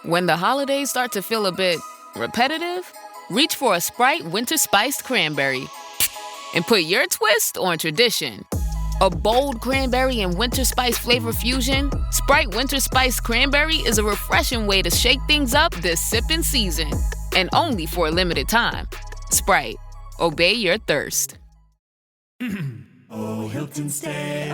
When the holidays start to feel a bit repetitive, reach for a Sprite Winter Spiced Cranberry and put your twist on tradition. A bold cranberry and winter spice flavor fusion, Sprite Winter Spiced Cranberry is a refreshing way to shake things up this sipping season. And only for a limited time. Sprite. Obey your thirst. Oh, Hilton stay,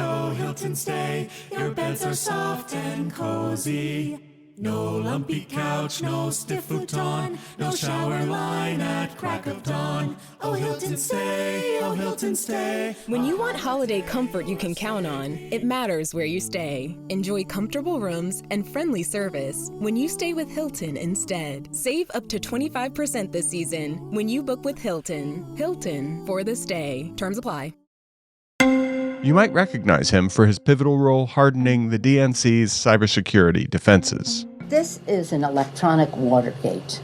your beds are soft and cozy. No lumpy couch, no stiff futon, no shower line at crack of dawn. Oh, Hilton stay. When you want holiday comfort you can count on, it matters where you stay. Enjoy comfortable rooms and friendly service when you stay with Hilton instead. Save up to 25% this season when you book with Hilton. Hilton for the stay. Terms apply. You might recognize him for his pivotal role hardening the DNC's cybersecurity defenses. This is an electronic Watergate.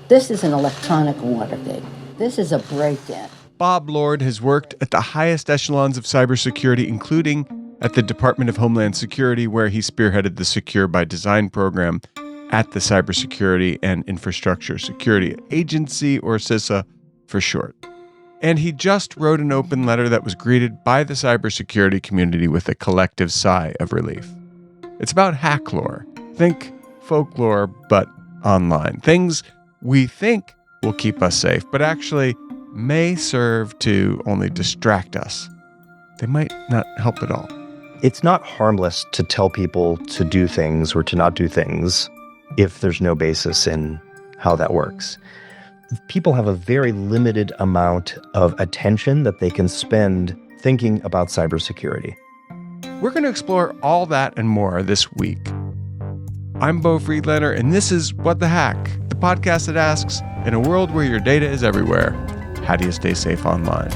This is a break-in. Bob Lord has worked at the highest echelons of cybersecurity, including at the Department of Homeland Security, where he spearheaded the Secure by Design program at the Cybersecurity and Infrastructure Security Agency, or CISA for short. And he just wrote an open letter that was greeted by the cybersecurity community with a collective sigh of relief. It's about hack lore. Think folklore, but online. Things we think will keep us safe, but actually may serve to only distract us. They might not help at all. It's not harmless to tell people to do things or to not do things if there's no basis in how that works. People have a very limited amount of attention that they can spend thinking about cybersecurity. We're going to explore all that and more this week. I'm Beau Friedlander, and this is What the Hack, the podcast that asks, in a world where your data is everywhere, how do you stay safe online?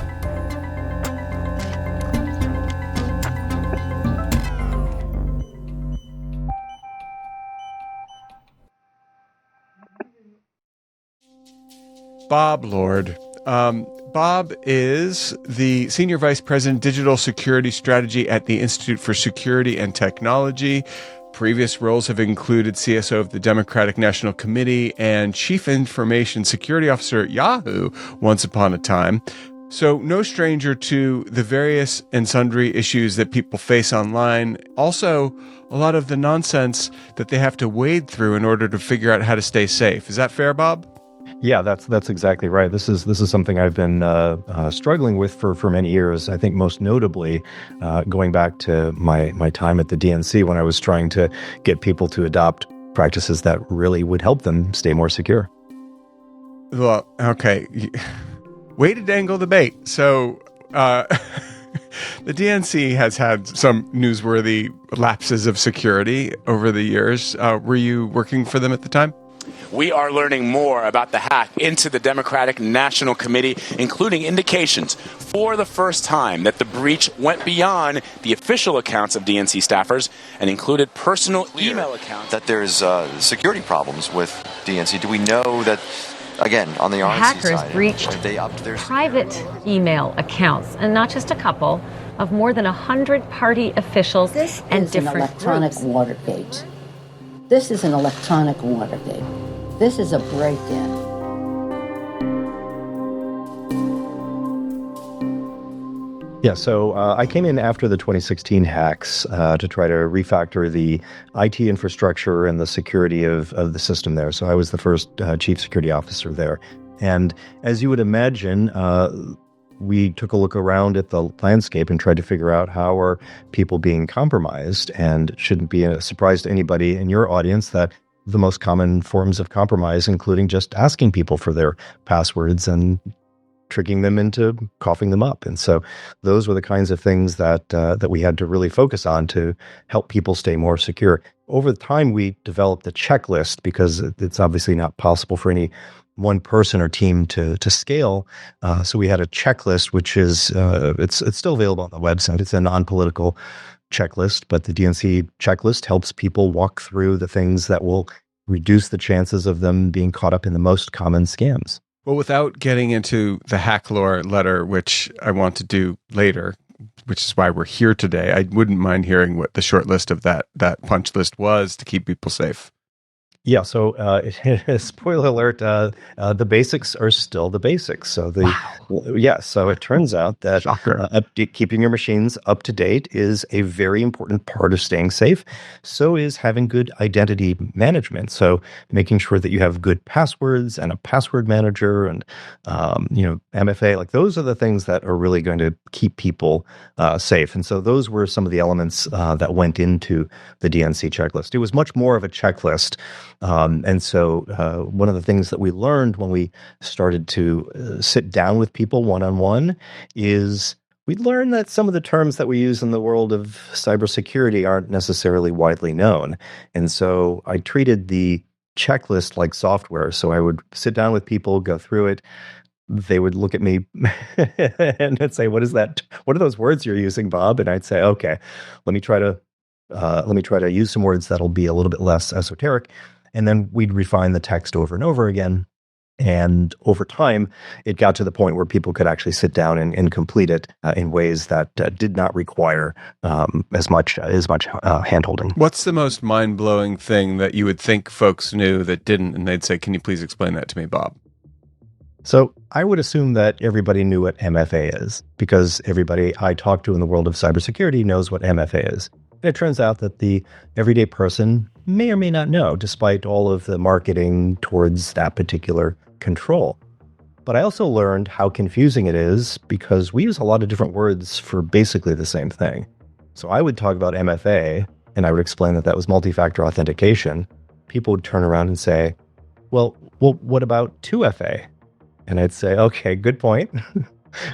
Bob Lord. Bob is the Senior Vice President, Digital Security Strategy at the Institute for Security and Technology. Previous roles have included CSO of the Democratic National Committee and Chief Information Security Officer at Yahoo once upon a time. So no stranger to the various and sundry issues that people face online. Also, a lot of the nonsense that they have to wade through in order to figure out how to stay safe. Is that fair, Bob? Yeah, that's exactly right. This is something I've been struggling with for many years. I think most notably going back to my time at the DNC when I was trying to get people to adopt practices that really would help them stay more secure. Well, okay. Way to dangle the bait. So the DNC has had some newsworthy lapses of security over the years. Were you working for them at the time? We are learning more about the hack into the Democratic National Committee, including indications for the first time that the breach went beyond the official accounts of DNC staffers and included personal email accounts. That there's security problems with DNC. Do we know that, again, on the RNC hackers side, breached they upped their private email accounts, and not just a couple, of more than 100 party officials and different groups. This is an electronic Watergate. This is a break-in. Yeah, so I came in after the 2016 hacks to try to refactor the IT infrastructure and the security of the system there. So I was the first chief security officer there. And as you would imagine, we took a look around at the landscape and tried to figure out how are people being compromised. And it shouldn't be a surprise to anybody in your audience that the most common forms of compromise, including just asking people for their passwords and tricking them into coughing them up. And so those were the kinds of things that we had to really focus on to help people stay more secure. Over time, we developed a checklist because it's obviously not possible for any one person or team to scale. So we had a checklist, which is it's still available on the website. It's a non-political checklist, but the DNC checklist helps people walk through the things that will reduce the chances of them being caught up in the most common scams. Well, without getting into the hack lore letter, which I want to do later, which is why we're here today, I wouldn't mind hearing what the short list of that punch list was to keep people safe. Yeah, so spoiler alert, the basics are still the basics. So so it turns out that keeping your machines up to date is a very important part of staying safe. So is having good identity management. So making sure that you have good passwords and a password manager and MFA, like those are the things that are really going to keep people safe. And so those were some of the elements that went into the DNC checklist. It was much more of a checklist. And so one of the things that we learned when we started to sit down with people one-on-one is we learned that some of the terms that we use in the world of cybersecurity aren't necessarily widely known. And so I treated the checklist like software. So I would sit down with people, go through it. They would look at me and I'd say, "What is that? What are those words you're using, Bob?" And I'd say, "Okay, let me try to use some words that'll be a little bit less esoteric." And then we'd refine the text over and over again. And over time, it got to the point where people could actually sit down and complete it in ways that did not require as much hand-holding. What's the most mind-blowing thing that you would think folks knew that didn't? And they'd say, "Can you please explain that to me, Bob?" So I would assume that everybody knew what MFA is because everybody I talk to in the world of cybersecurity knows what MFA is. And it turns out that the everyday person may or may not know, despite all of the marketing towards that particular control. But I also learned how confusing it is because we use a lot of different words for basically the same thing. So I would talk about MFA, and I would explain that that was multi-factor authentication. People would turn around and say, well, what about 2FA? And I'd say, okay, good point.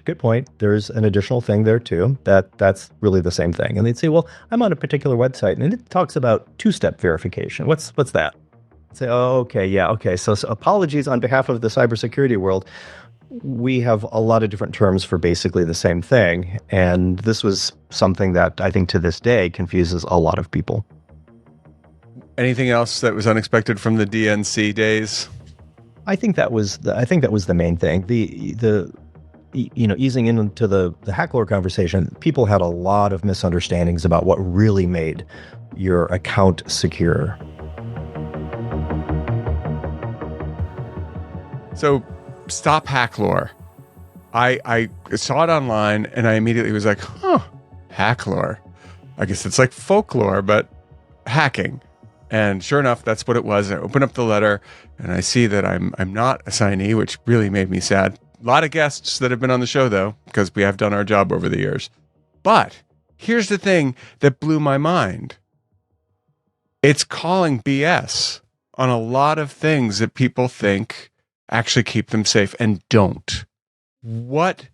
Good point. There's an additional thing there too. That's really the same thing. And they'd say, well, I'm on a particular website and it talks about two-step verification. What's that? I'd say, oh, okay, yeah, okay. So apologies on behalf of the cybersecurity world. We have a lot of different terms for basically the same thing. And this was something that I think to this day confuses a lot of people. Anything else that was unexpected from the DNC days? I think that was the main thing. The easing into the hack lore conversation, people had a lot of misunderstandings about what really made your account secure. So, stop hack lore. I saw it online and I immediately was like, hack lore. I guess it's like folklore, but hacking. And sure enough, that's what it was. I open up the letter and I see that I'm not a signee, which really made me sad. A lot of guests that have been on the show, though, because we have done our job over the years. But here's the thing that blew my mind. It's calling BS on a lot of things that people think actually keep them safe and don't. What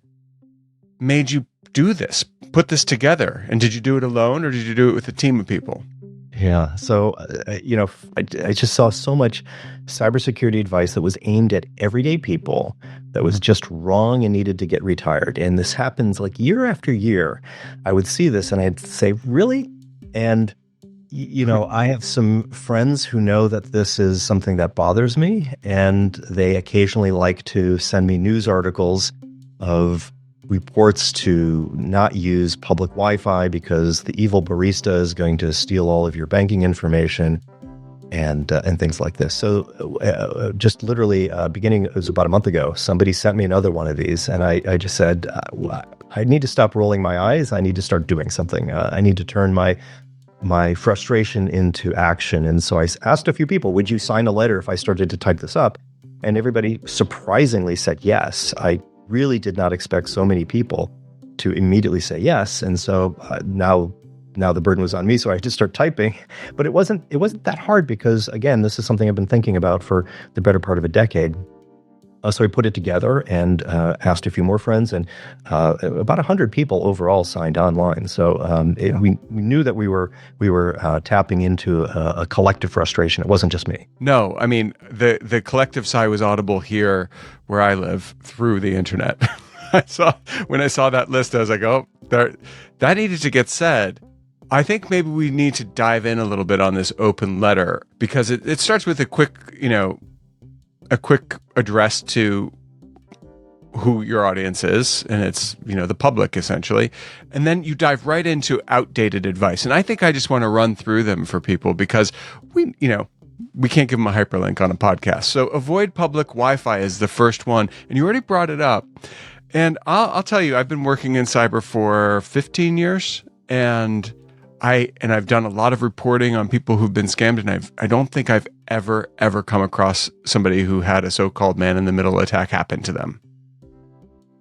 made you do this? Put this together? And did you do it alone or did you do it with a team of people? Yeah. So, I just saw so much cybersecurity advice that was aimed at everyday people that was just wrong and needed to get retired. And this happens like year after year. I would see this and I'd say, really? And, I have some friends who know that this is something that bothers me. And they occasionally like to send me news articles of reports to not use public Wi-Fi because the evil barista is going to steal all of your banking information and things like this. So just literally it was about a month ago, somebody sent me another one of these and I just said, I need to stop rolling my eyes. I need to start doing something. I need to turn my frustration into action. And so I asked a few people, would you sign a letter if I started to type this up? And everybody surprisingly said yes. I really did not expect so many people to immediately say yes. And so now the burden was on me. So I had to start typing, but it wasn't that hard because again, this is something I've been thinking about for the better part of a decade. So I put it together and asked a few more friends, and about 100 people overall signed online. So we knew that we were tapping into a collective frustration. It wasn't just me. No, I mean the collective sigh was audible here where I live through the internet. When I saw that list, I was like, oh, that needed to get said. I think maybe we need to dive in a little bit on this open letter because it starts with a quick address to who your audience is, and it's, the public essentially. And then you dive right into outdated advice. And I think I just want to run through them for people because we can't give them a hyperlink on a podcast. So avoid public Wi-Fi is the first one. And you already brought it up. And I'll tell you, I've been working in cyber for 15 years, and I've done a lot of reporting on people who've been scammed, and I don't think I've ever come across somebody who had a so-called man-in-the-middle attack happen to them.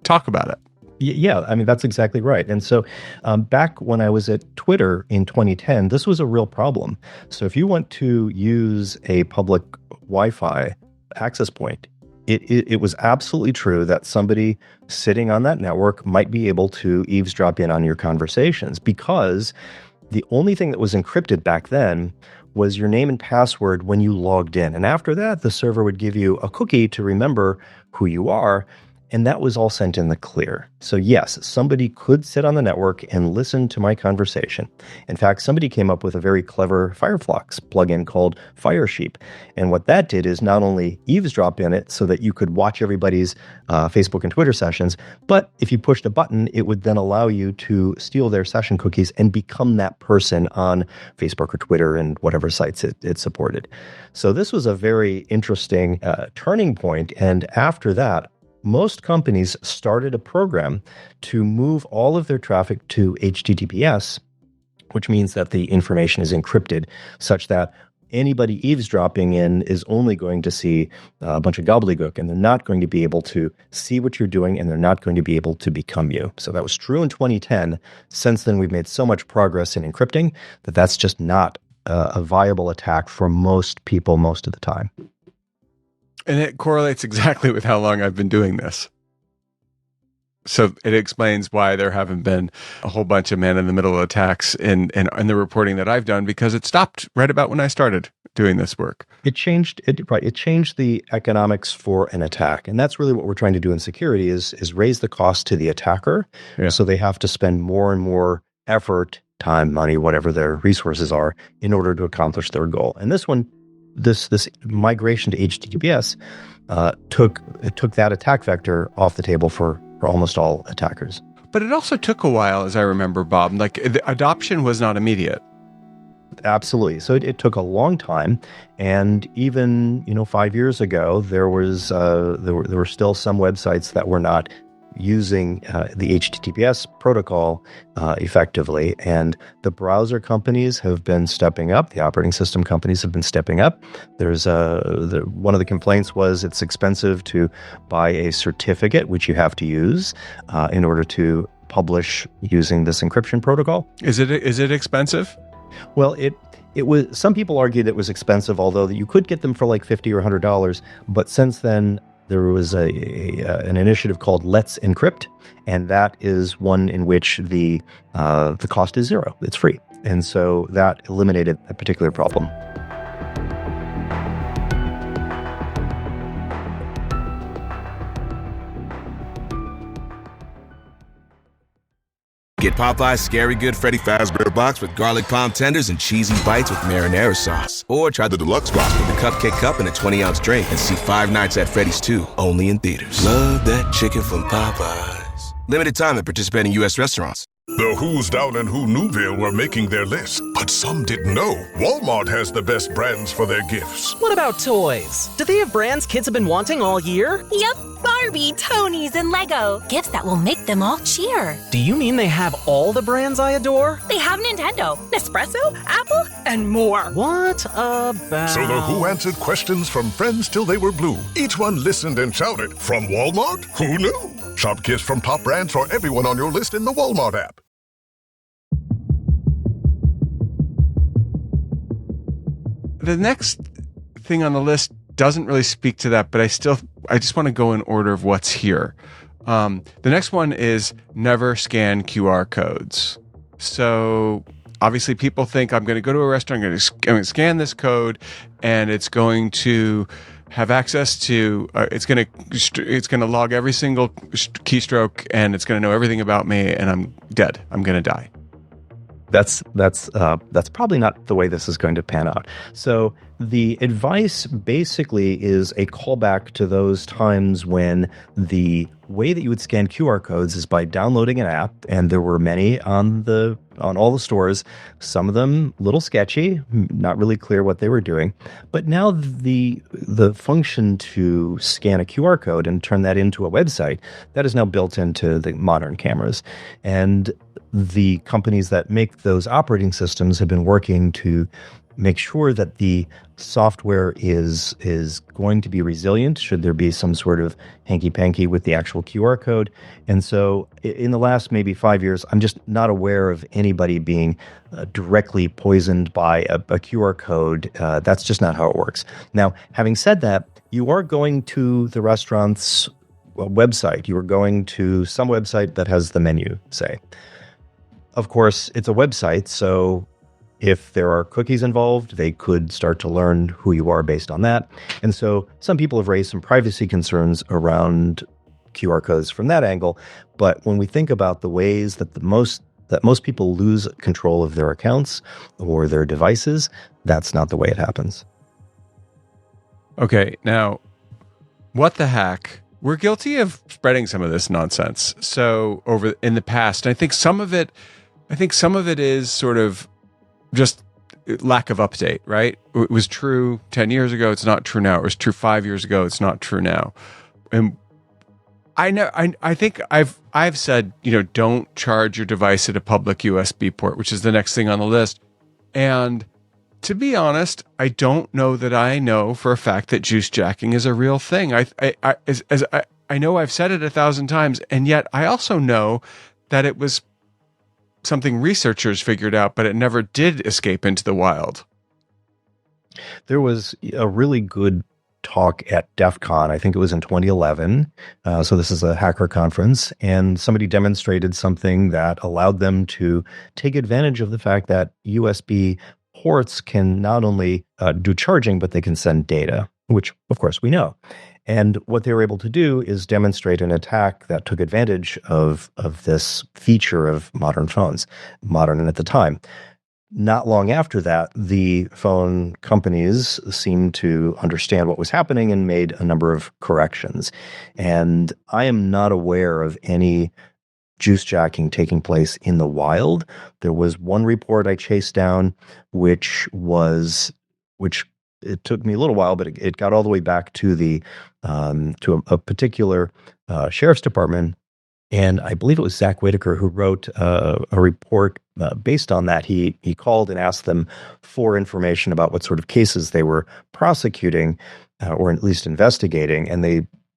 Talk about it. Yeah, I mean, that's exactly right. And so back when I was at Twitter in 2010, this was a real problem. So if you want to use a public Wi-Fi access point, it was absolutely true that somebody sitting on that network might be able to eavesdrop in on your conversations, because the only thing that was encrypted back then was your name and password when you logged in. And after that, the server would give you a cookie to remember who you are. And that was all sent in the clear. So yes, somebody could sit on the network and listen to my conversation. In fact, somebody came up with a very clever Firefox plugin called Firesheep. And what that did is not only eavesdrop in it so that you could watch everybody's Facebook and Twitter sessions, but if you pushed a button, it would then allow you to steal their session cookies and become that person on Facebook or Twitter and whatever sites it supported. So this was a very interesting turning point. And after that, most companies started a program to move all of their traffic to HTTPS, which means that the information is encrypted such that anybody eavesdropping in is only going to see a bunch of gobbledygook, and they're not going to be able to see what you're doing, and they're not going to be able to become you. So that was true in 2010. Since then, we've made so much progress in encrypting that that's just not a viable attack for most people most of the time. And it correlates exactly with how long I've been doing this. So it explains why there haven't been a whole bunch of man-in-the-middle attacks in the reporting that I've done, because it stopped right about when I started doing this work. It changed the economics for an attack. And that's really what we're trying to do in security is raise the cost to the attacker. Yeah. So they have to spend more and more effort, time, money, whatever their resources are, in order to accomplish their goal. And this migration to HTTPS took that attack vector off the table for almost all attackers. But it also took a while, as I remember, Bob. Like, the adoption was not immediate. Absolutely. So it took a long time, and even 5 years ago, there were still some websites that were not using the HTTPS protocol effectively, and the browser companies have been stepping up. The operating system companies have been stepping up. There's one of the complaints was it's expensive to buy a certificate, which you have to use in order to publish using this encryption protocol. Is it expensive? Well, it was. Some people argued it was expensive, although you could get them for like $50 or $100. But since then, there was an initiative called Let's Encrypt, and that is one in which the cost is zero. It's free. And so that eliminated that particular problem. Get Popeye's Scary Good Freddy Fazbear Box with garlic palm tenders and cheesy bites with marinara sauce. Or try the deluxe box with the cupcake cup and a 20-ounce drink and see Five Nights at Freddy's 2, only in theaters. Love that chicken from Popeyes. Limited time at participating U.S. restaurants. The Who's Down in Who Newville were making their list, but some didn't know Walmart has the best brands for their gifts. What about toys? Do they have brands kids have been wanting all year? Yep, Barbie, Tony's, and Lego. Gifts that will make them all cheer. Do you mean they have all the brands I adore? They have Nintendo, Nespresso, Apple, and more. What about... So the Who answered questions from friends till they were blue. Each one listened and shouted, from Walmart? Who knew? Shop gifts from top brands for everyone on your list in the Walmart app. The next thing on the list doesn't really speak to that, but I just want to go in order of what's here. The next one is never scan QR codes. So obviously people think I'm going to go to a restaurant, I'm going to scan this code, and it's going to have access to, it's going to log every single keystroke, and it's going to know everything about me, and I'm dead. I'm going to die. That's probably not the way this is going to pan out. So The advice basically is a callback to those times when the way that you would scan QR codes is by downloading an app, and there were many on all the stores. Some of them a little sketchy, not really clear what they were doing. But now the function to scan a QR code and turn that into a website, that is now built into the modern cameras. And the companies that make those operating systems have been working to make sure that the software is going to be resilient should there be some sort of hanky-panky with the actual QR code. And so in the last maybe 5 years, I'm just not aware of anybody being directly poisoned by a QR code. That's just not how it works. Now, having said that, you are going to the restaurant's website. You are going to some website that has the menu, say. Of course, it's a website, so if there are cookies involved, they could start to learn who you are based on that. And so some people have raised some privacy concerns around QR codes from that angle. But when we think about the ways that most people lose control of their accounts or their devices, that's not the way it happens. Okay, now, what the heck? We're guilty of spreading some of this nonsense. So over in the past, I think some of it is sort of just lack of update, right? It was true 10 years ago, it's not true now. It was true 5 years ago, it's not true now. And I think I've said, don't charge your device at a public USB port, which is the next thing on the list. And to be honest, I don't know that I know for a fact that juice jacking is a real thing. I know I've said it 1,000 times, and yet I also know that it was something researchers figured out, but it never did escape into the wild. There was a really good talk at DEF CON, I think it was in 2011. So this is a hacker conference, and somebody demonstrated something that allowed them to take advantage of the fact that USB ports can not only do charging, but they can send data, which of course we know. And what they were able to do is demonstrate an attack that took advantage of this feature of modern phones, modern at the time. Not long after that, the phone companies seemed to understand what was happening and made a number of corrections. And I am not aware of any juice jacking taking place in the wild. There was one report I chased down, which it took me a little while, but it got all the way back to a particular sheriff's department. And I believe it was Zach Whitaker who wrote a report based on that. He called and asked them for information about what sort of cases they were prosecuting or at least investigating. And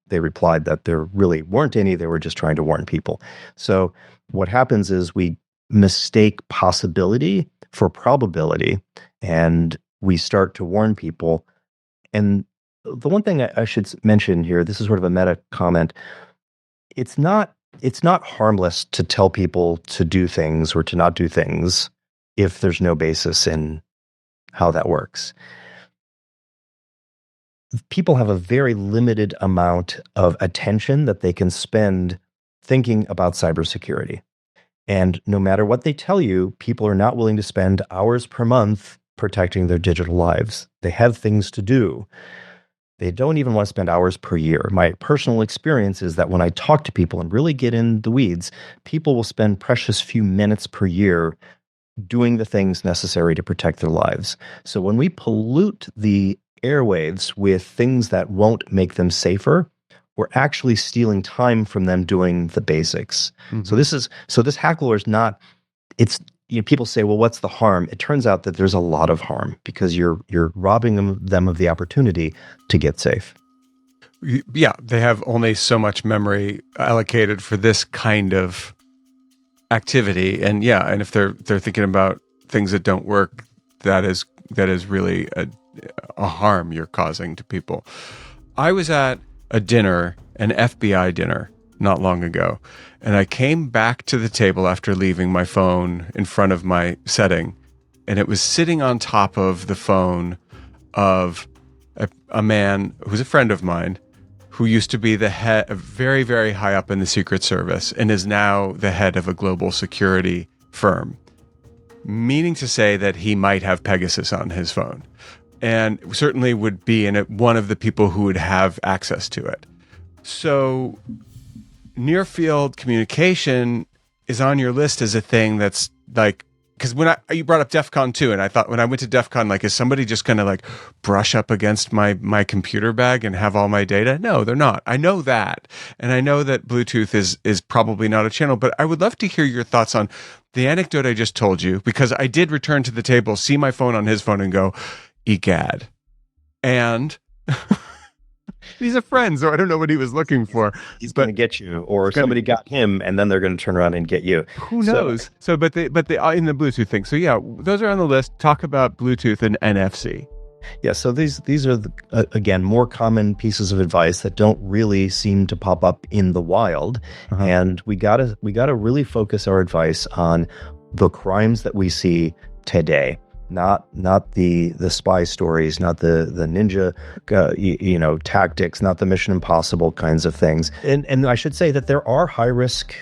they replied that there really weren't any. They were just trying to warn people. So what happens is we mistake possibility for probability, and we start to warn people. And the one thing I should mention here, this is sort of a meta comment. It's not harmless to tell people to do things or to not do things if there's no basis in how that works. People have a very limited amount of attention that they can spend thinking about cybersecurity. And no matter what they tell you, people are not willing to spend hours per month protecting their digital lives. They have things to do. They don't even want to spend hours per year. My personal experience is that when I talk to people and really get in the weeds, people will spend precious few minutes per year doing the things necessary to protect their lives. So when we pollute the airwaves with things that won't make them safer, we're actually stealing time from them doing the basics. Mm-hmm. So this hack lore is not, people say, well, what's the harm? It turns out that there's a lot of harm because you're robbing them of the opportunity to get safe. Yeah, they have only so much memory allocated for this kind of activity. And and if they're thinking about things that don't work, that is really a harm you're causing to people. I was at a dinner, an FBI dinner, not long ago, and I came back to the table after leaving my phone in front of my setting, and it was sitting on top of the phone of a man who's a friend of mine who used to be the head, very, very high up in the Secret Service, and is now the head of a global security firm, meaning to say that he might have Pegasus on his phone. and certainly would be one of the people who would have access to it. So near field communication is on your list as a thing that's like, because you brought up DEF CON 2, and I thought when I went to DEF CON, like, is somebody just going to like brush up against my computer bag and have all my data? No, they're not. I know that. And I know that Bluetooth is probably not a channel, but I would love to hear your thoughts on the anecdote I just told you, because I did return to the table, see my phone on his phone and go, egad. And he's a friend, so I don't know what he was looking for. He's going to get you, or somebody got him, and then they're going to turn around and get you. Who knows? But they in the Bluetooth thing. So yeah, those are on the list. Talk about Bluetooth and NFC. Yeah, so these are again more common pieces of advice that don't really seem to pop up in the wild, and we gotta really focus our advice on the crimes that we see today. Not the spy stories, not the ninja, tactics, not the Mission Impossible kinds of things. And I should say that there are high risk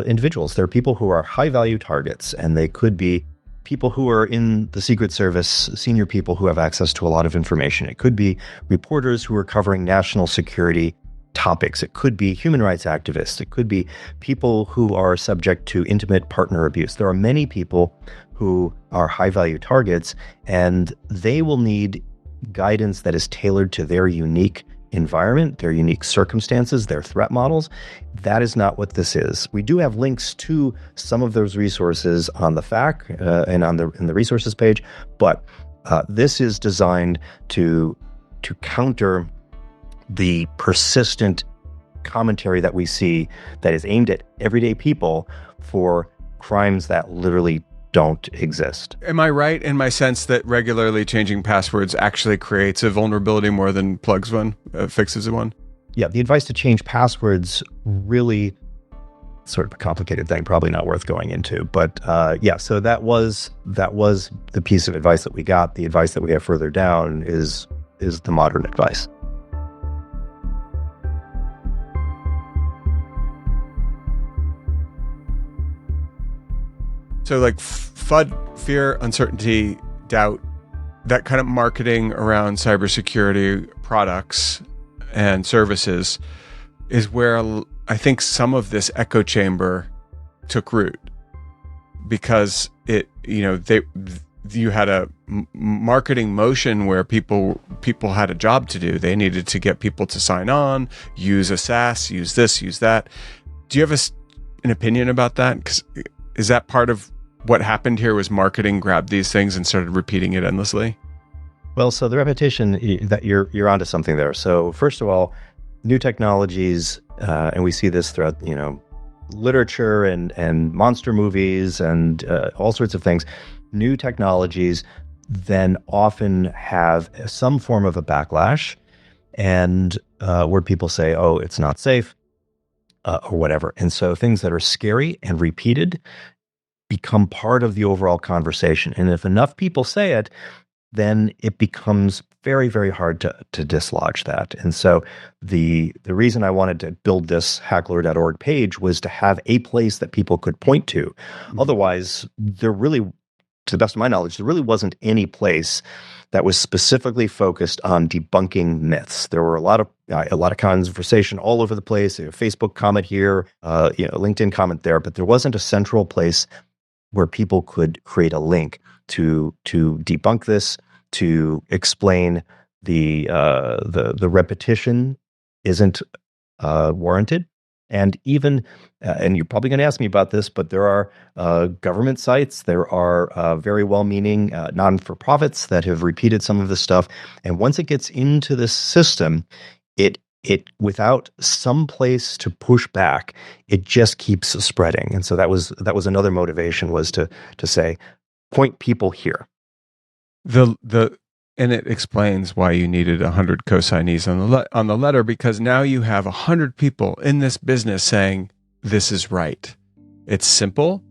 individuals. There are people who are high value targets, and they could be people who are in the Secret Service, senior people who have access to a lot of information. It could be reporters who are covering national security topics. It could be human rights activists. It could be people who are subject to intimate partner abuse. There are many people who are high-value targets, and they will need guidance that is tailored to their unique environment, their unique circumstances, their threat models. That is not what this is. We do have links to some of those resources on the FAQ and in the resources page, but this is designed to counter the persistent commentary that we see that is aimed at everyday people for crimes that literally don't exist. Am I right in my sense that regularly changing passwords actually creates a vulnerability more than plugs one, fixes one? Yeah, the advice to change passwords really sort of a complicated thing, probably not worth going into. But so that was the piece of advice that we got. The advice that we have further down is the modern advice. So like FUD, fear, uncertainty, doubt, that kind of marketing around cybersecurity products and services is where I think some of this echo chamber took root, because you had a marketing motion where people had a job to do. They needed to get people to sign on, use a SaaS, use this, use that. Do you have an opinion about that? 'Cause is that part of what happened here? Was marketing grabbed these things and started repeating it endlessly? Well, so the repetition, that you're onto something there. So first of all, new technologies, and we see this throughout, literature and monster movies and all sorts of things. New technologies then often have some form of a backlash, and where people say, "Oh, it's not safe," or whatever. And so things that are scary and repeated become part of the overall conversation. And if enough people say it, then it becomes very, very hard to dislodge that. And so the reason I wanted to build this hacklore.org page was to have a place that people could point to. Mm-hmm. Otherwise, there really, to the best of my knowledge, there really wasn't any place that was specifically focused on debunking myths. There were a lot of conversation all over the place. A Facebook comment here, LinkedIn comment there, but there wasn't a central place where people could create a link to debunk this, to explain the repetition isn't warranted. And even, and you're probably going to ask me about this, but there are government sites, there are very well-meaning non-for-profits that have repeated some of this stuff. And once it gets into this system, it without some place to push back, it just keeps spreading. And so that was another motivation, was to say, point people here. And it explains why you needed 100 co-signees on the letter, because now you have 100 people in this business saying this is right. It's simple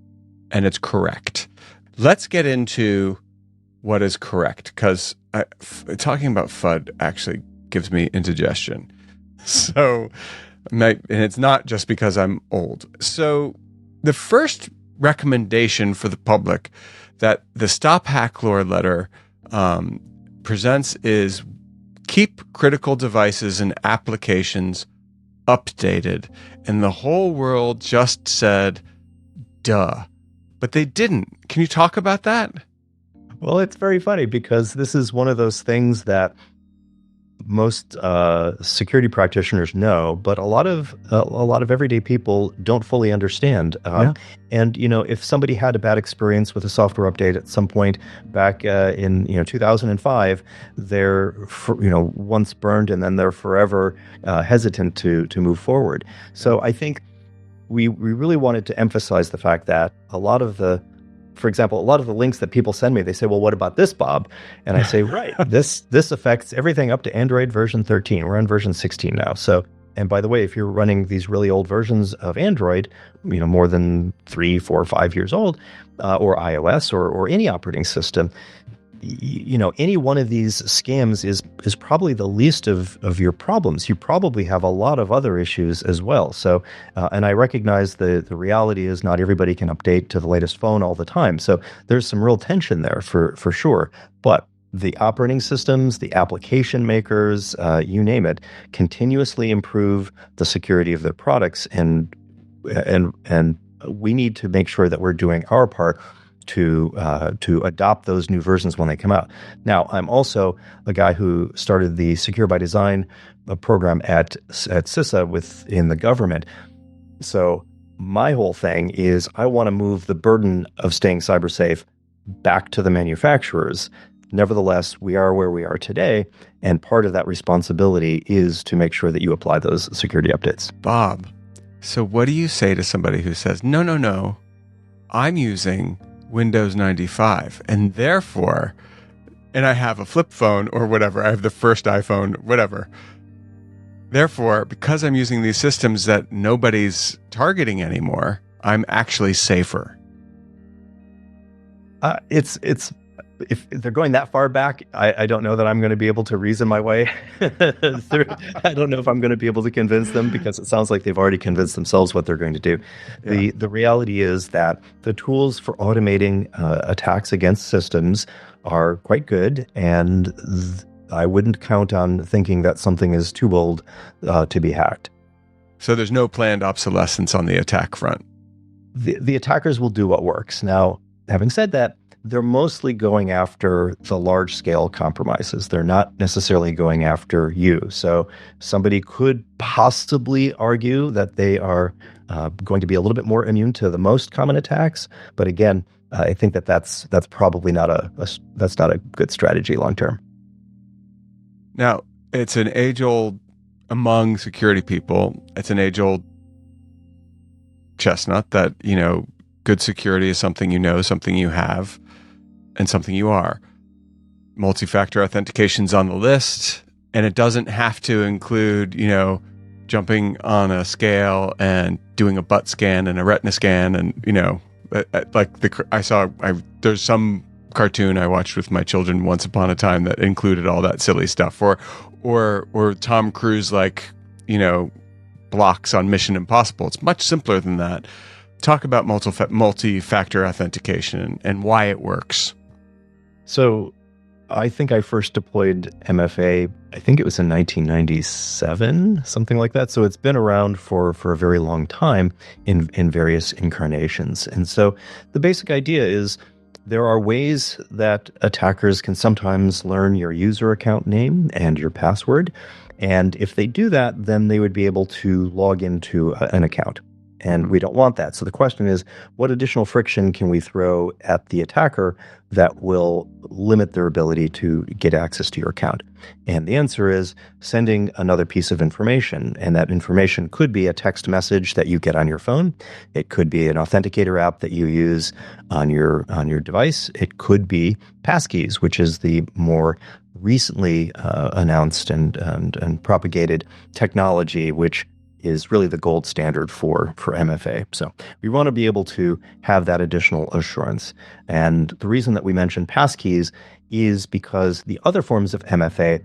and it's correct. Let's get into what is correct, because talking about FUD actually gives me indigestion. So, and it's not just because I'm old. So the first recommendation for the public that the Stop Hacklore letter presents is keep critical devices and applications updated. And the whole world just said, duh. But they didn't. Can you talk about that? Well, it's very funny because this is one of those things that most security practitioners know, but a lot of everyday people don't fully understand. And if somebody had a bad experience with a software update at some point back in 2005, they're once burned, and then they're forever hesitant to move forward. So I think we really wanted to emphasize the fact that for example, a lot of the links that people send me, they say, well, what about this, Bob? And I say, right, this affects everything up to Android version 13. We're on version 16 now. So, and by the way, if you're running these really old versions of Android, more than 3, 4, 5 years old, or iOS or any operating system, any one of these scams is probably the least of your problems. You probably have a lot of other issues as well. So, and I recognize the reality is not everybody can update to the latest phone all the time. So there's some real tension there for sure. But the operating systems, the application makers, you name it, continuously improve the security of their products, and we need to make sure that we're doing our part to adopt those new versions when they come out. Now, I'm also a guy who started the Secure by Design program at CISA within the government. So my whole thing is I want to move the burden of staying cyber safe back to the manufacturers. Nevertheless, we are where we are today, and part of that responsibility is to make sure that you apply those security updates. Bob, so what do you say to somebody who says, no, I'm using Windows 95, and therefore, and I have a flip phone or whatever, I have the first iPhone, whatever. Therefore, because I'm using these systems that nobody's targeting anymore, I'm actually safer. If they're going that far back, I don't know that I'm going to be able to reason my way through. I don't know if I'm going to be able to convince them, because it sounds like they've already convinced themselves what they're going to do. Yeah. The reality is that the tools for automating attacks against systems are quite good, and I wouldn't count on thinking that something is too old to be hacked. So there's no planned obsolescence on the attack front. The attackers will do what works. Now, having said that, they're mostly going after the large-scale compromises. They're not necessarily going after you. So somebody could possibly argue that they are going to be a little bit more immune to the most common attacks. But again, I think that's probably not that's not a good strategy long term. Now, it's an age-old among security people. It's an age-old chestnut that good security is something something you have, and something you are. Multi-factor authentication's on the list, and it doesn't have to include, jumping on a scale and doing a butt scan and a retina scan, and there's some cartoon I watched with my children once upon a time that included all that silly stuff, or Tom Cruise blocks on Mission Impossible. It's much simpler than that. Talk about multi-factor authentication and why it works. So I think I first deployed MFA, I think it was in 1997, something like that. So it's been around for a very long time in various incarnations. And so the basic idea is there are ways that attackers can sometimes learn your user account name and your password. And if they do that, then they would be able to log into an account. And we don't want that. So the question is, what additional friction can we throw at the attacker that will limit their ability to get access to your account? And the answer is sending another piece of information. And that information could be a text message that you get on your phone. It could be an authenticator app that you use on your device. It could be passkeys, which is the more recently announced and propagated technology, which is really the gold standard for MFA. So we want to be able to have that additional assurance. And the reason that we mentioned passkeys is because the other forms of MFA,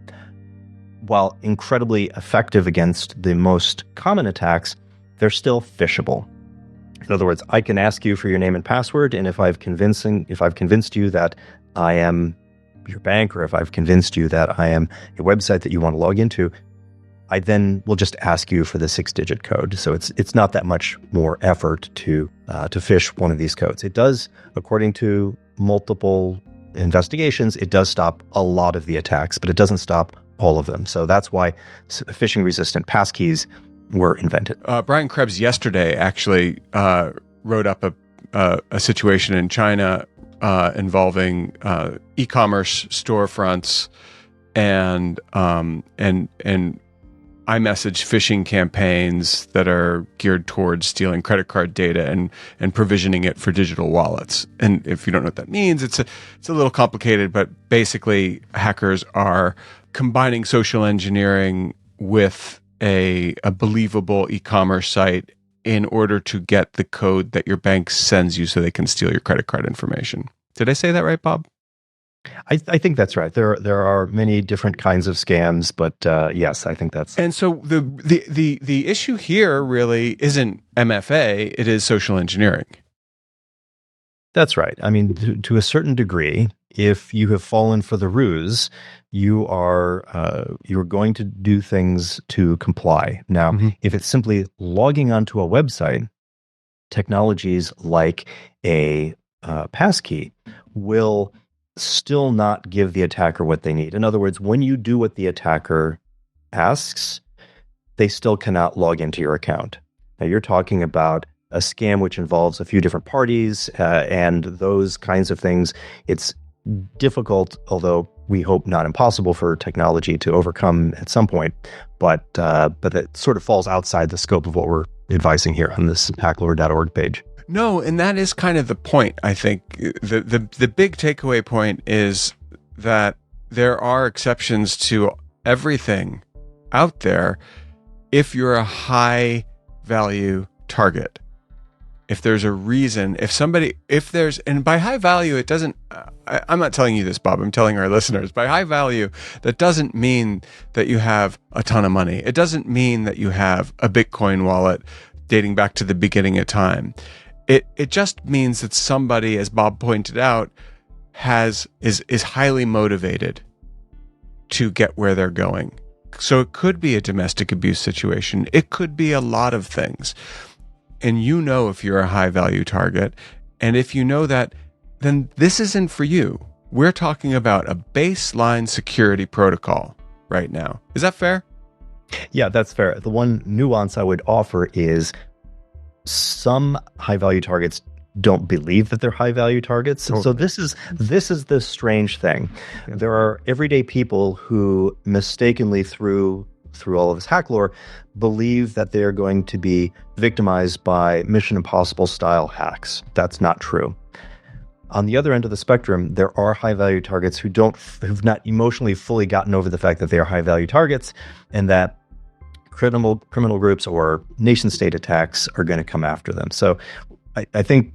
while incredibly effective against the most common attacks, they're still phishable. In other words, I can ask you for your name and password, and if I've convinced you that I am your bank, or if I've convinced you that I am a website that you want to log into, I then will just ask you for the 6-digit code. So it's not that much more effort to phish one of these codes. It does, according to multiple investigations, it does stop a lot of the attacks, but it doesn't stop all of them. So that's why phishing-resistant passkeys were invented. Brian Krebs yesterday actually wrote up a situation in China involving e-commerce storefronts and iMessage phishing campaigns that are geared towards stealing credit card data and provisioning it for digital wallets. And if you don't know what that means, it's a little complicated, but basically hackers are combining social engineering with a believable e-commerce site in order to get the code that your bank sends you so they can steal your credit card information. Did I say that right, Bob? I think that's right. There are many different kinds of scams, but yes, I think that's. And so the issue here really isn't MFA; it is social engineering. That's right. I mean, to a certain degree, if you have fallen for the ruse, you're going to do things to comply. Now, if it's simply logging onto a website, technologies like a passkey will still not give the attacker what they need. In other words, when you do what the attacker asks, they still cannot log into your account. Now, you're talking about a scam which involves a few different parties and those kinds of things. It's difficult, although we hope not impossible, for technology to overcome at some point. But that sort of falls outside the scope of what we're advising here on this hacklore.org page. No, and that is kind of the point, I think. The big takeaway point is that there are exceptions to everything out there if you're a high value target. If there's a reason, and by high value, it doesn't, I'm not telling you this, Bob, I'm telling our listeners, by high value, that doesn't mean that you have a ton of money. It doesn't mean that you have a Bitcoin wallet dating back to the beginning of time. It just means that somebody, as Bob pointed out, is highly motivated to get where they're going. So it could be a domestic abuse situation. It could be a lot of things. And you know if you're a high value target. And if you know that, then this isn't for you. We're talking about a baseline security protocol right now. Is that fair? Yeah, that's fair. The one nuance I would offer is some high-value targets don't believe that they're high-value targets. Okay. So this is the strange thing. Okay. There are everyday people who mistakenly, through all of this hack lore, believe that they're going to be victimized by Mission Impossible-style hacks. That's not true. On the other end of the spectrum, there are high-value targets who've not emotionally fully gotten over the fact that they are high-value targets, and that criminal groups or nation-state attacks are going to come after them. So I think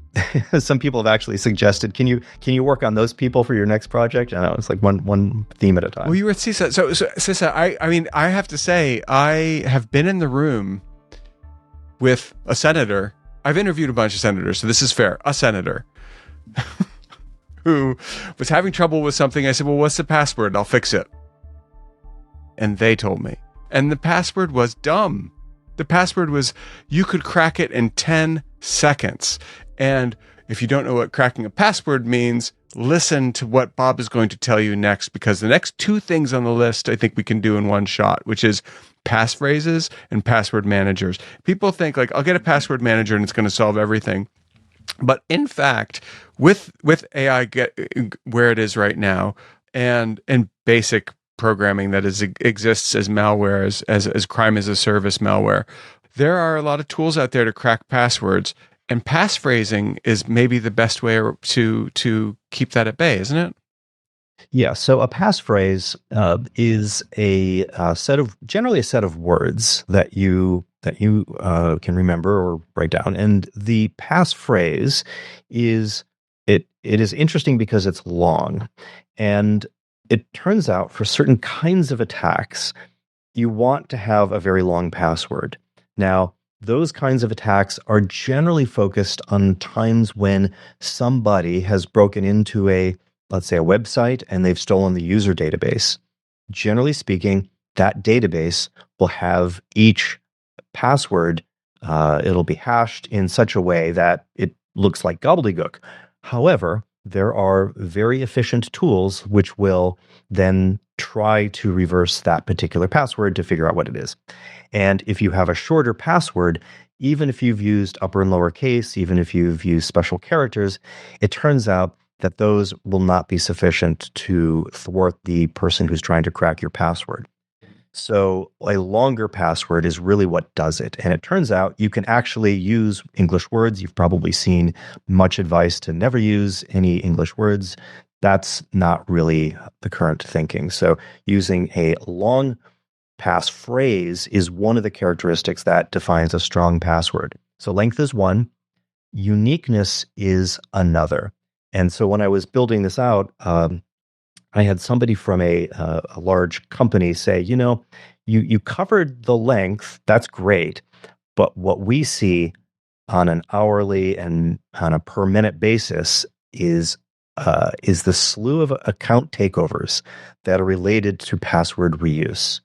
some people have actually suggested, can you work on those people for your next project? I know it's like one theme at a time. Well, you were at CISA. So CISA, I mean, I have to say, I have been in the room with a senator. I've interviewed a bunch of senators, so this is fair. A senator who was having trouble with something. I said, well, what's the password? I'll fix it. And they told me. And the password was dumb. The password was, you could crack it in 10 seconds. And if you don't know what cracking a password means, listen to what Bob is going to tell you next, because the next two things on the list I think we can do in one shot, which is passphrases and password managers. People think like, I'll get a password manager and it's going to solve everything. But in fact, with AI where it is right now, and basic programming that exists as malware, as crime as a service malware, there are a lot of tools out there to crack passwords, and passphrasing is maybe the best way to keep that at bay, isn't it? Yeah. So a passphrase is generally a set of words that you can remember or write down, and the passphrase is interesting because it's long, and it turns out for certain kinds of attacks, you want to have a very long password. Now, those kinds of attacks are generally focused on times when somebody has broken into a let's say, a website, and they've stolen the user database. Generally speaking, that database will have each password. It'll be hashed in such a way that it looks like gobbledygook. However, there are very efficient tools which will then try to reverse that particular password to figure out what it is. And if you have a shorter password, even if you've used upper and lower case, even if you've used special characters, it turns out that those will not be sufficient to thwart the person who's trying to crack your password. So a longer password is really what does it. And it turns out you can actually use English words. You've probably seen much advice to never use any English words. That's not really the current thinking. So using a long passphrase is one of the characteristics that defines a strong password. So length is one, uniqueness is another. And so when I was building this out, I had somebody from a large company say, you covered the length, that's great, but what we see on an hourly and on a per minute basis is the slew of account takeovers that are related to password reuse.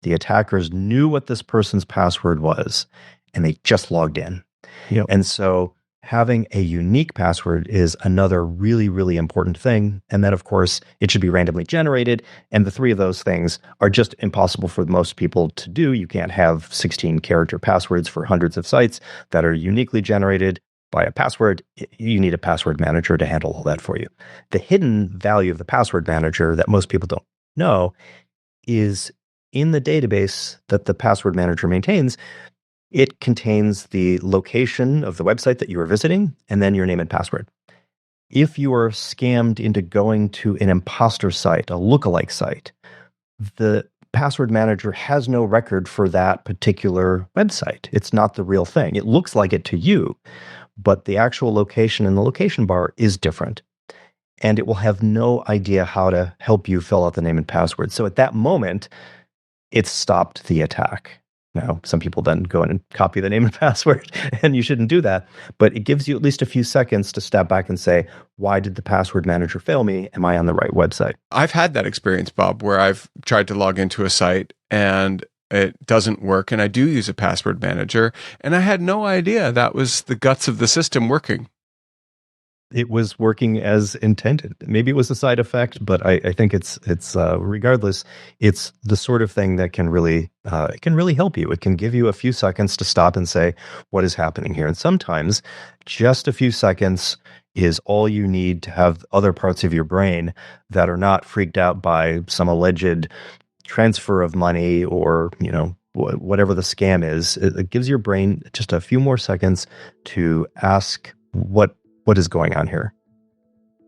The attackers knew what this person's password was, and they just logged in. Yep. And so having a unique password is another really, really important thing. And then, of course, it should be randomly generated. And the three of those things are just impossible for most people to do. You can't have 16-character passwords for hundreds of sites that are uniquely generated by a password. You need a password manager to handle all that for you. The hidden value of the password manager that most people don't know is in the database that the password manager maintains. It contains the location of the website that you are visiting and then your name and password. If you are scammed into going to an imposter site, a lookalike site, the password manager has no record for that particular website. It's not the real thing. It looks like it to you, but the actual location in the location bar is different. And it will have no idea how to help you fill out the name and password. So at that moment, it stopped the attack. Now, some people then go in and copy the name and password, and you shouldn't do that. But it gives you at least a few seconds to step back and say, why did the password manager fail me? Am I on the right website? I've had that experience, Bob, where I've tried to log into a site and it doesn't work, and I do use a password manager, and I had no idea that was the guts of the system working. It was working as intended. Maybe it was a side effect, but I think it's regardless, it's the sort of thing that can really help you. It can give you a few seconds to stop and say, what is happening here? And sometimes just a few seconds is all you need to have other parts of your brain that are not freaked out by some alleged transfer of money or, whatever the scam is. It gives your brain just a few more seconds to ask what is going on here.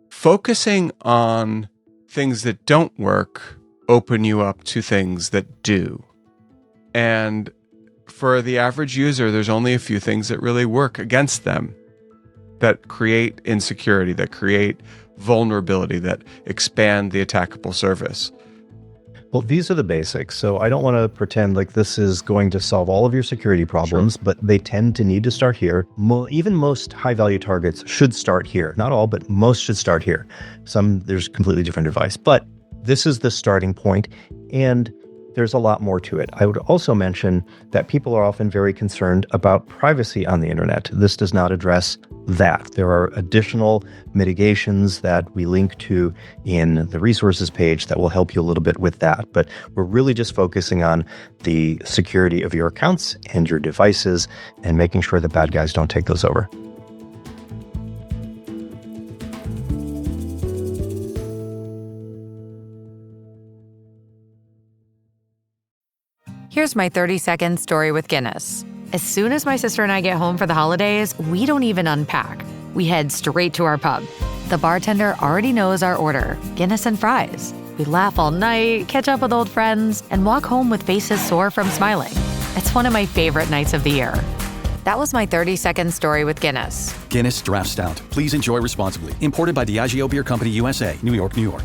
Focusing on things that don't work open you up to things that do. And for the average user, there's only a few things that really work against them, that create insecurity, that create vulnerability, that expand the attackable surface. Well, these are the basics. So I don't want to pretend like this is going to solve all of your security problems, sure, but they tend to need to start here. Even most high-value targets should start here. Not all, but most should start here. There's completely different advice, but this is the starting point, and there's a lot more to it. I would also mention that people are often very concerned about privacy on the internet. This does not address that. There are additional mitigations that we link to in the resources page that will help you a little bit with that. But we're really just focusing on the security of your accounts and your devices and making sure that bad guys don't take those over. Here's my 30-second story with Guinness. As soon as my sister and I get home for the holidays, we don't even unpack. We head straight to our pub. The bartender already knows our order, Guinness and fries. We laugh all night, catch up with old friends, and walk home with faces sore from smiling. It's one of my favorite nights of the year. That was my 30-second story with Guinness. Guinness Draft Stout. Please enjoy responsibly. Imported by Diageo Beer Company, USA, New York, New York.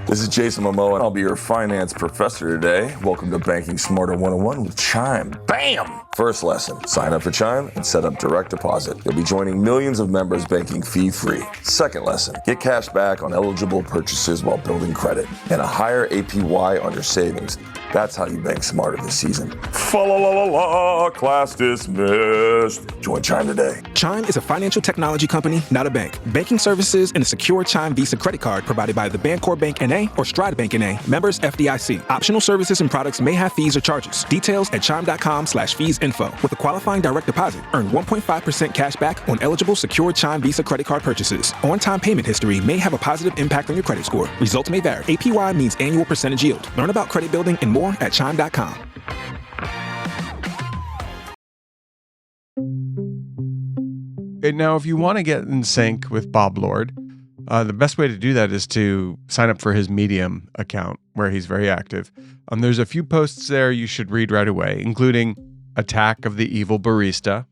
This is Jason Momoa, and I'll be your finance professor today. Welcome to Banking Smarter 101 with Chime. Bam! First lesson, sign up for Chime and set up direct deposit. You'll be joining millions of members banking fee-free. Second lesson, get cash back on eligible purchases while building credit and a higher APY on your savings. That's how you bank smarter this season. Fa-la-la-la-la, class dismissed. Join Chime today. Chime is a financial technology company, not a bank. Banking services and a secure Chime Visa credit card provided by the Bancorp Bank N.A. or Stride Bank N.A. Members FDIC. Optional services and products may have fees or charges. Details at chime.com/fees-info. With a qualifying direct deposit, earn 1.5% cash back on eligible secure Chime Visa credit card purchases. On-time payment history may have a positive impact on your credit score. Results may vary. APY means annual percentage yield. Learn about credit building and more at chime.com. And now, if you want to get in sync with Bob Lord, the best way to do that is to sign up for his Medium account, where he's very active. There's a few posts there you should read right away, including Attack of the Evil Barista,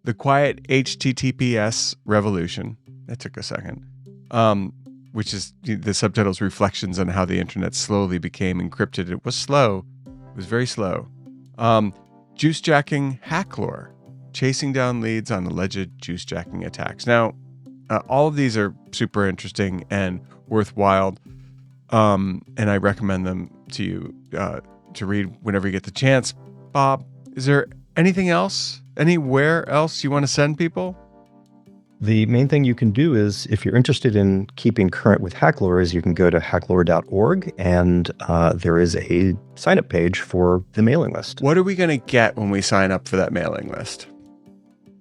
The Quiet HTTPS Revolution. That took a second. Which is the subtitle's reflections on how the internet slowly became encrypted. It was slow. It was very slow. Juice-jacking hack lore. Chasing down leads on alleged juice-jacking attacks. Now, all of these are super interesting and worthwhile, and I recommend them to you to read whenever you get the chance. Bob, is there anything else, anywhere else you want to send people? The main thing you can do is, if you're interested in keeping current with hacklore, is you can go to hacklore.org, and there is a sign-up page for the mailing list. What are we going to get when we sign up for that mailing list?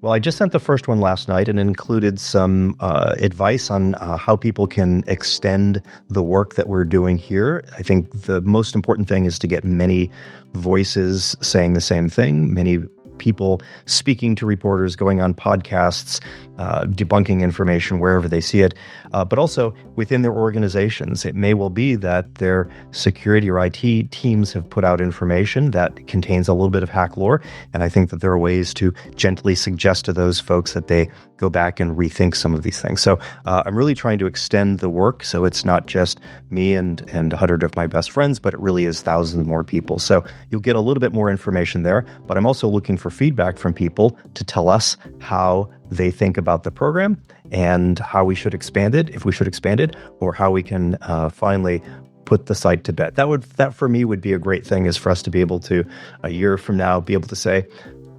Well, I just sent the first one last night and included some advice on how people can extend the work that we're doing here. I think the most important thing is to get many voices saying the same thing, many people speaking to reporters, going on podcasts, debunking information wherever they see it, but also within their organizations. It may well be that their security or IT teams have put out information that contains a little bit of hack lore, and I think that there are ways to gently suggest to those folks that they go back and rethink some of these things. So I'm really trying to extend the work so it's not just me and 100 of my best friends, but it really is thousands more people. So you'll get a little bit more information there, but I'm also looking for feedback from people to tell us how they think about the program and how we should expand it, if we should expand it, or how we can finally put the site to bed. That for me would be a great thing, is for us to be able to, a year from now, be able to say,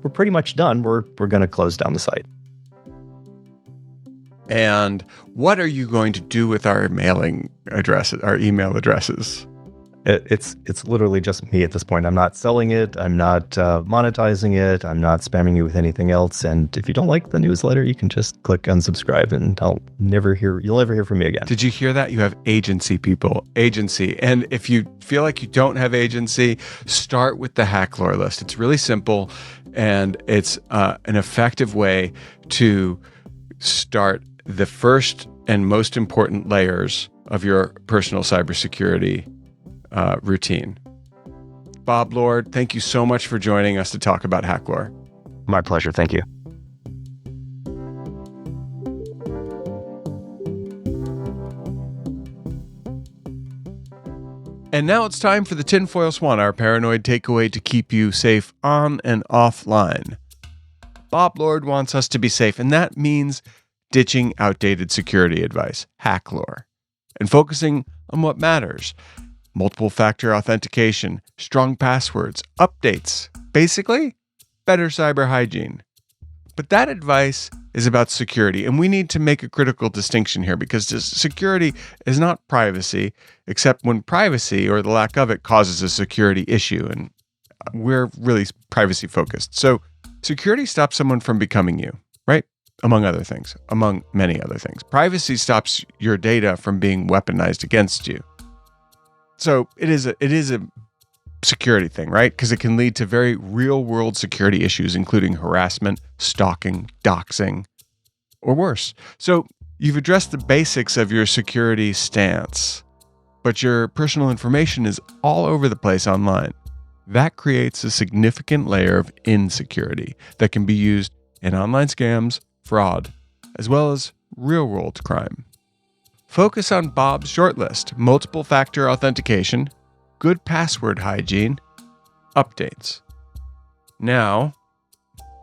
we're pretty much done. We're going to close down the site. And what are you going to do with our mailing addresses, our email addresses? It's literally just me at this point. I'm not selling it. I'm not monetizing it. I'm not spamming you with anything else. And if you don't like the newsletter, you can just click unsubscribe, and you'll never hear from me again. Did you hear that? You have agency, people. Agency. And if you feel like you don't have agency, start with the hack lore list. It's really simple, and it's an effective way to start the first and most important layers of your personal cybersecurity routine. Bob Lord, thank you so much for joining us to talk about hack lore. My pleasure. Thank you. And now it's time for the Tinfoil Swan, our paranoid takeaway to keep you safe on and offline. Bob Lord wants us to be safe, and that means ditching outdated security advice, hack lore, and focusing on what matters. Multiple factor authentication, strong passwords, updates, basically, better cyber hygiene. But that advice is about security, and we need to make a critical distinction here, because security is not privacy, except when privacy, or the lack of it, causes a security issue, and we're really privacy focused. So security stops someone from becoming you, right? Among other things, among many other things. Privacy stops your data from being weaponized against you. So it is a security thing, right? Because it can lead to very real-world security issues, including harassment, stalking, doxing, or worse. So you've addressed the basics of your security stance, but your personal information is all over the place online. That creates a significant layer of insecurity that can be used in online scams, fraud, as well as real-world crime. Focus on Bob's shortlist: multiple factor authentication, good password hygiene, updates. Now,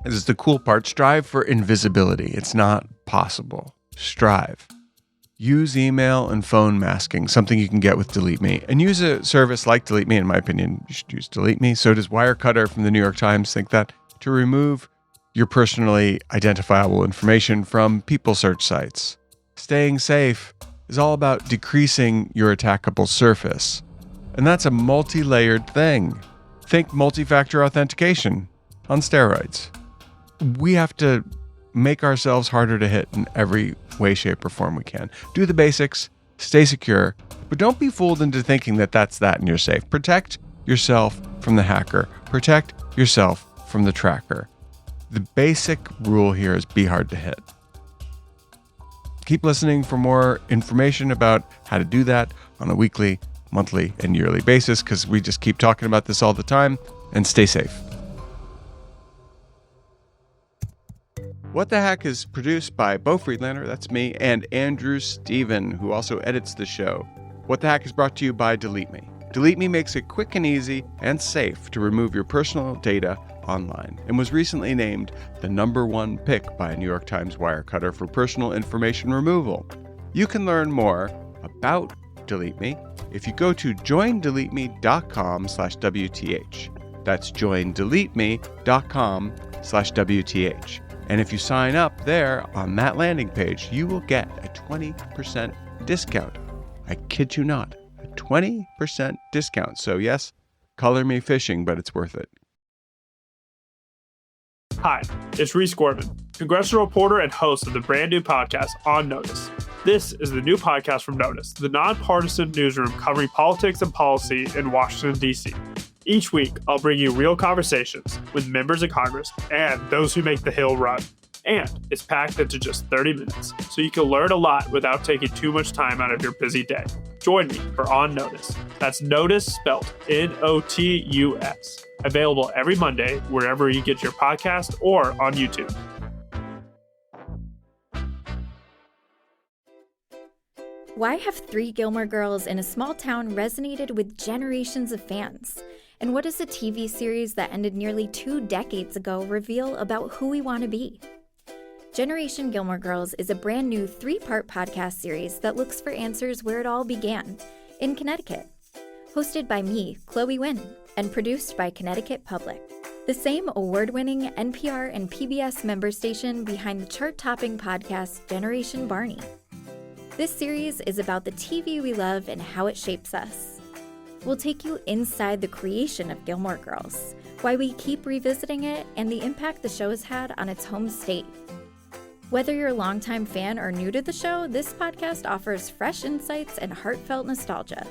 This is the cool part. Strive for invisibility. It's not possible. Strive. Use email and phone masking, something you can get with DeleteMe. And use a service like DeleteMe, in my opinion. You should use DeleteMe. So does Wirecutter from the New York Times think that, to remove your personally identifiable information from people search sites. Staying safe is all about decreasing your attackable surface. And that's a multi-layered thing. Think multi-factor authentication on steroids. We have to make ourselves harder to hit in every way, shape, or form we can. Do the basics, stay secure, but don't be fooled into thinking that that's that and you're safe. Protect yourself from the hacker. Protect yourself from the tracker. The basic rule here is be hard to hit. Keep listening for more information about how to do that on a weekly, monthly, and yearly basis, because we just keep talking about this all the time. And stay safe. What the Hack is produced by Beau Friedlander, that's me, and Andrew Steven, who also edits the show. What the Hack is brought to you by DeleteMe. DeleteMe makes it quick and easy and safe to remove your personal data online, and was recently named the #1 pick by New York Times Wirecutter for personal information removal. You can learn more about DeleteMe if you go to joindeleteme.com/WTH. That's joindeleteme.com/WTH. And if you sign up there on that landing page, you will get a 20% discount. I kid you not, a 20% discount. So yes, color me phishing, but it's worth it. Hi, it's Reese Gorman, congressional reporter and host of the brand new podcast On Notice. This is the new podcast from Notice, the nonpartisan newsroom covering politics and policy in Washington, D.C. Each week, I'll bring you real conversations with members of Congress and those who make the Hill run. And it's packed into just 30 minutes, so you can learn a lot without taking too much time out of your busy day. Join me for On Notice. That's Notice spelled Notus. Available every Monday wherever you get your podcast or on YouTube. Why have 3 Gilmore Girls in a small town resonated with generations of fans? And what does a TV series that ended nearly 2 decades ago reveal about who we want to be? Generation Gilmore Girls is a brand new 3-part podcast series that looks for answers where it all began, in Connecticut. Hosted by me, Chloe Wynn, and produced by Connecticut Public, the same award-winning NPR and PBS member station behind the chart-topping podcast Generation Barney. This series is about the TV we love and how it shapes us. We'll take you inside the creation of Gilmore Girls, why we keep revisiting it, and the impact the show has had on its home state. Whether you're a longtime fan or new to the show, this podcast offers fresh insights and heartfelt nostalgia.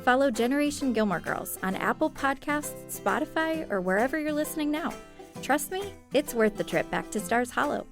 Follow Generation Gilmore Girls on Apple Podcasts, Spotify, or wherever you're listening now. Trust me, it's worth the trip back to Stars Hollow.